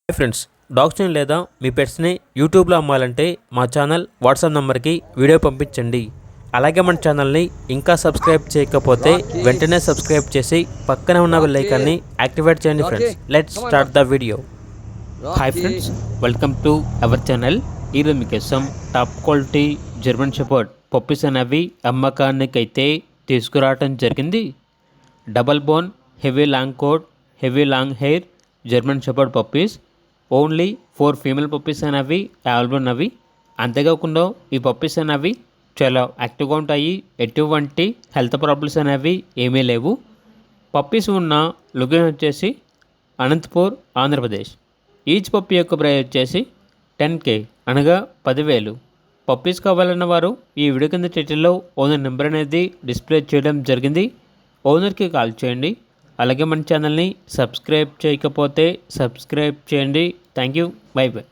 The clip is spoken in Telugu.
హాయ్ ఫ్రెండ్స్, డాగ్స్ని లేదా మీ పెట్స్ని యూట్యూబ్లో అమ్మాలంటే మా ఛానల్ వాట్సాప్ నెంబర్కి వీడియో పంపించండి. అలాగే మన ఛానల్ని ఇంకా సబ్స్క్రైబ్ చేయకపోతే వెంటనే సబ్స్క్రైబ్ చేసి పక్కనే ఉన్న బెల్ ఐకాన్ని యాక్టివేట్ చేయండి. Friends, let's start the video. Hi friends, welcome to our channel. ఈరోజు మీకోసం top quality German shepherd puppies అనేవి అమ్మకానికైతే తీసుకురావడం జరిగింది. Double bone, heavy long coat, heavy long hair German shepherd puppies. Only 4 female puppies అనేవి అవైలబుల్ ఉన్నవి. అంతేకాకుండా ఈ పప్పీస్ అనేవి చాలా యాక్టివ్గా ఉంటాయి. ఎటువంటి హెల్త్ ప్రాబ్లమ్స్ అనేవి ఏమీ లేవు. పప్పీస్ ఉన్న లొకేషన్ వచ్చేసి అనంతపూర్, ఆంధ్రప్రదేశ్. ఈచ్ పప్పీ యొక్క ప్రైస్ వచ్చేసి 10K, అనగా 10,000. పప్పీస్ కావాలన్న వారు ఈ వీడియో కింద టైటిల్లో ఓనర్ నెంబర్ అనేది డిస్ప్లే చేయడం జరిగింది. ఓనర్కి కాల్ చేయండి. అలాగే మన ఛానల్ని సబ్స్క్రైబ్ చేయకపోతే సబ్స్క్రైబ్ చేయండి. Thank you. By by.